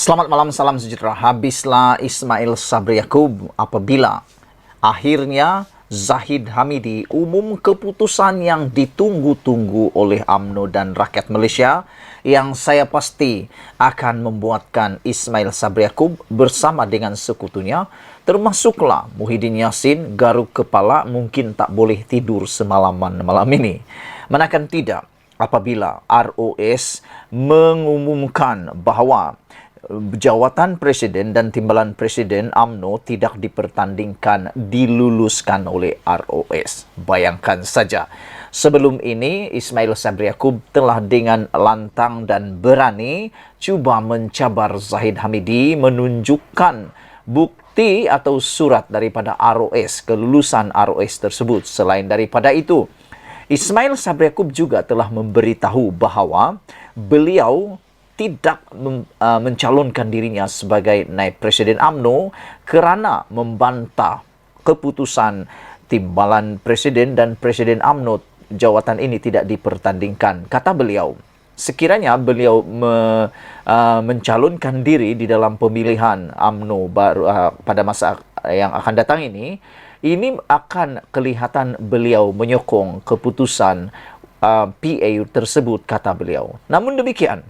Selamat malam, salam sejahtera. Habislah Ismail Sabri Yaakob apabila akhirnya Zahid Hamidi umum keputusan yang ditunggu-tunggu oleh UMNO dan rakyat Malaysia yang saya pasti akan membuatkan Ismail Sabri Yaakob bersama dengan sekutunya, termasuklah Muhyiddin Yassin, garuk kepala, mungkin tak boleh tidur semalaman malam ini. Manakah tidak apabila ROS mengumumkan bahawa jawatan Presiden dan Timbalan Presiden UMNO tidak dipertandingkan, diluluskan oleh ROS. Bayangkan saja, sebelum ini Ismail Sabri Yaakob telah dengan lantang dan berani cuba mencabar Zahid Hamidi, menunjukkan bukti atau surat daripada ROS, kelulusan ROS tersebut. Selain daripada itu, Ismail Sabri Yaakob juga telah memberitahu bahawa beliau tidak mencalonkan dirinya sebagai naib Presiden UMNO kerana membantah keputusan Timbalan Presiden dan Presiden UMNO jawatan ini tidak dipertandingkan. Kata beliau, sekiranya beliau mencalonkan diri di dalam pemilihan UMNO baru pada masa yang akan datang ini akan kelihatan beliau menyokong keputusan PAU tersebut, kata beliau. Namun demikian,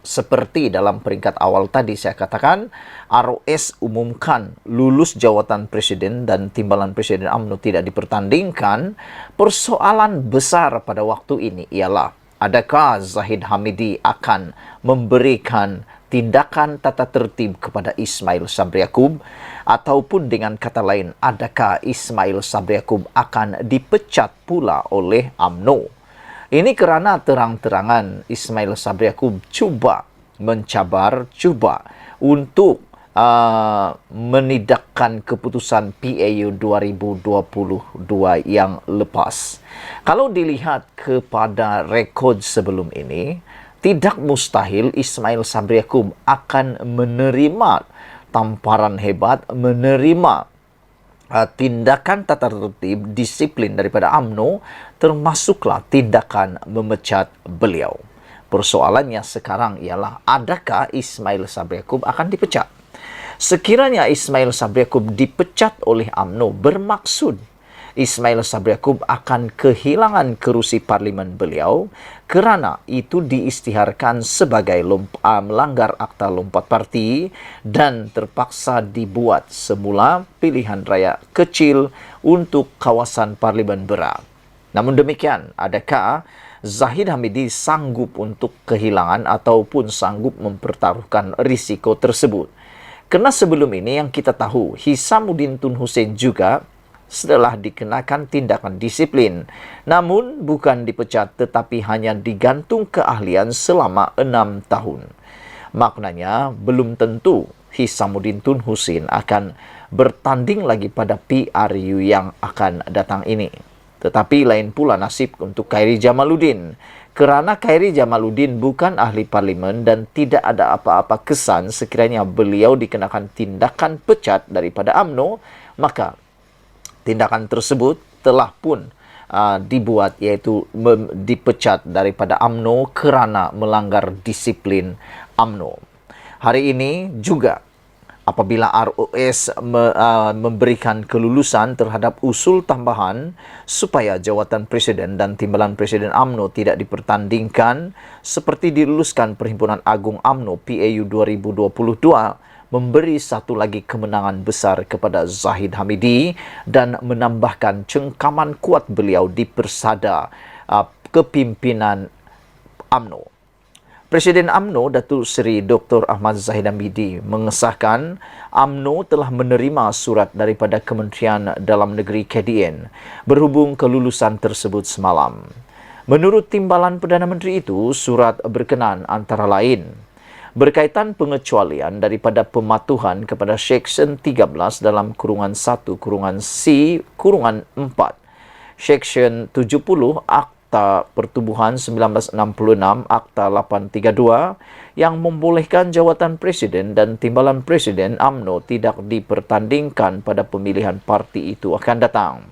seperti dalam peringkat awal tadi saya katakan, ROS umumkan lulus jawatan Presiden dan Timbalan Presiden UMNO tidak dipertandingkan. Persoalan besar pada waktu ini ialah, adakah Zahid Hamidi akan memberikan tindakan tata tertib kepada Ismail Sabri Yaakob, ataupun dengan kata lain, adakah Ismail Sabri Yaakob akan dipecat pula oleh UMNO? Ini kerana terang-terangan Ismail Sabri Yaakob cuba mencabar, cuba untuk menidakkan keputusan PAU 2022 yang lepas. Kalau dilihat kepada rekod sebelum ini, tidak mustahil Ismail Sabri Yaakob akan menerima tamparan hebat, menerima tindakan tata tertib disiplin daripada UMNO, termasuklah tindakan memecat beliau. Persoalannya sekarang ialah, adakah Ismail Sabri Yaakob akan dipecat? Sekiranya Ismail Sabri Yaakob dipecat oleh UMNO, bermaksud Ismail Sabri Yaakob akan kehilangan kerusi parlimen beliau kerana itu diisytiharkan sebagai melanggar Akta Lompat Parti dan terpaksa dibuat semula pilihan raya kecil untuk kawasan parlimen berat. Namun demikian, adakah Zahid Hamidi sanggup untuk kehilangan ataupun sanggup mempertaruhkan risiko tersebut? Kerana sebelum ini yang kita tahu, Hishamuddin Tun Hussein juga setelah dikenakan tindakan disiplin, namun bukan dipecat tetapi hanya digantung keahlian selama 6 tahun. Maknanya belum tentu Hishamuddin Tun Hussein akan bertanding lagi pada PRU yang akan datang ini. Tetapi lain pula nasib untuk Khairi Jamaluddin. Kerana Khairi Jamaluddin bukan ahli parlimen dan tidak ada apa-apa kesan sekiranya beliau dikenakan tindakan pecat daripada UMNO, maka tindakan tersebut telah pun dibuat, iaitu dipecat daripada UMNO kerana melanggar disiplin UMNO. Hari ini juga apabila ROS memberikan kelulusan terhadap usul tambahan supaya jawatan Presiden dan Timbalan Presiden UMNO tidak dipertandingkan seperti diluluskan Perhimpunan Agung UMNO PAU 2022, memberi satu lagi kemenangan besar kepada Zahid Hamidi dan menambahkan cengkaman kuat beliau di persada kepimpinan UMNO. Presiden UMNO Datuk Seri Dr. Ahmad Zahid Hamidi mengesahkan UMNO telah menerima surat daripada Kementerian Dalam Negeri KDN berhubung kelulusan tersebut semalam. Menurut Timbalan Perdana Menteri itu, surat berkenaan antara lain berkaitan pengecualian daripada pematuhan kepada Seksyen 13 dalam kurungan 1 kurungan C kurungan 4 Seksyen 70 Akta Pertubuhan 1966 Akta 832 yang membolehkan jawatan Presiden dan Timbalan Presiden UMNO tidak dipertandingkan pada pemilihan parti itu akan datang.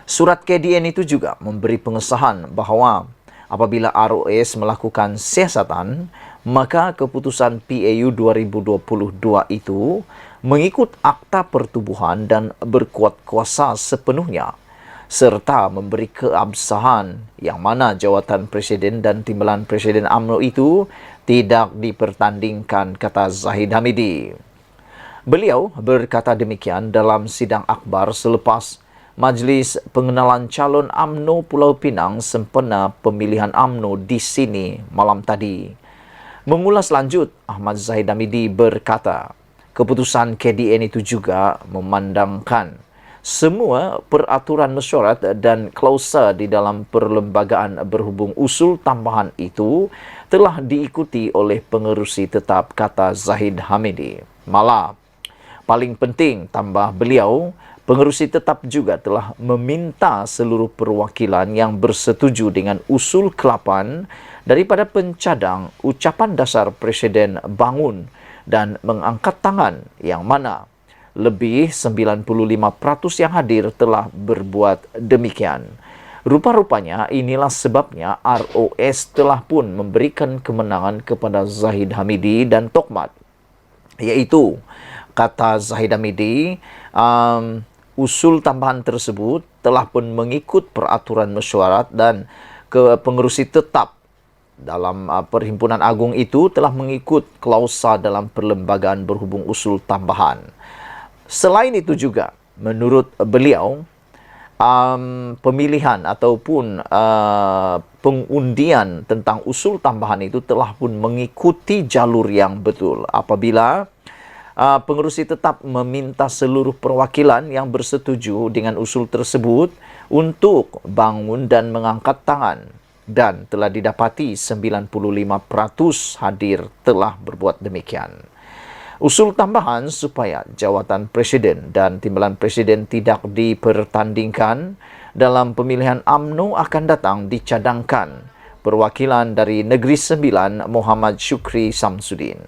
Surat KDN itu juga memberi pengesahan bahawa apabila ROS melakukan siasatan maka keputusan PAU 2022 itu mengikut Akta Pertubuhan dan berkuat kuasa sepenuhnya, serta memberi keabsahan yang mana jawatan Presiden dan Timbalan Presiden UMNO itu tidak dipertandingkan, kata Zahid Hamidi. Beliau berkata demikian dalam sidang akbar selepas Majlis Pengenalan Calon UMNO Pulau Pinang sempena pemilihan UMNO di sini malam tadi. Mengulas lanjut, Ahmad Zahid Hamidi berkata, keputusan KDN itu juga memandangkan semua peraturan mesyuarat dan klausa di dalam perlembagaan berhubung usul tambahan itu telah diikuti oleh pengerusi tetap, kata Zahid Hamidi. Malah, paling penting, tambah beliau, pengerusi tetap juga telah meminta seluruh perwakilan yang bersetuju dengan usul ke-8 daripada pencadang ucapan dasar Presiden bangun dan mengangkat tangan, yang mana lebih 95% yang hadir telah berbuat demikian. Rupa-rupanya inilah sebabnya ROS telah pun memberikan kemenangan kepada Zahid Hamidi dan Tokmat, iaitu, kata Zahid Hamidi, usul tambahan tersebut telah pun mengikut peraturan mesyuarat dan pengerusi tetap dalam Perhimpunan Agung itu telah mengikut klausa dalam perlembagaan berhubung usul tambahan. Selain itu juga, menurut beliau, pemilihan ataupun pengundian tentang usul tambahan itu telah pun mengikuti jalur yang betul apabila pengerusi tetap meminta seluruh perwakilan yang bersetuju dengan usul tersebut untuk bangun dan mengangkat tangan, dan telah didapati 95% hadir telah berbuat demikian. Usul tambahan supaya jawatan Presiden dan Timbalan Presiden tidak dipertandingkan dalam pemilihan UMNO akan datang dicadangkan perwakilan dari Negeri Sembilan Muhammad Syukri Samsudin.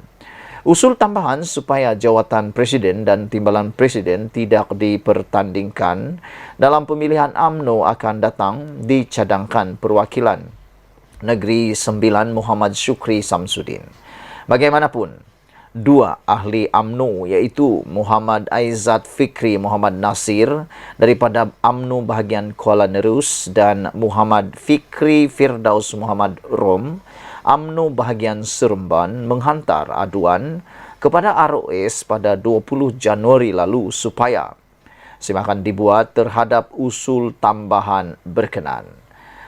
Usul tambahan supaya jawatan Presiden dan Timbalan Presiden tidak dipertandingkan dalam pemilihan UMNO akan datang dicadangkan perwakilan Negeri Sembilan Muhammad Syukri Samsudin. Bagaimanapun, dua ahli UMNO iaitu Muhammad Aizat Fikri Muhammad Nasir daripada UMNO bahagian Kuala Nerus dan Muhammad Fikri Firdaus Muhammad Rom UMNO bahagian Seremban menghantar aduan kepada ROS pada 20 Januari lalu supaya semakan dibuat terhadap usul tambahan berkenan.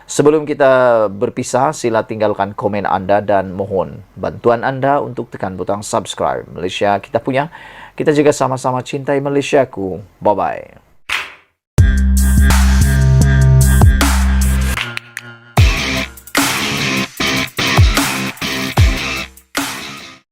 Sebelum kita berpisah, sila tinggalkan komen anda dan mohon bantuan anda untuk tekan butang subscribe. Malaysia kita punya, kita juga sama-sama cintai Malaysiaku. Bye-bye.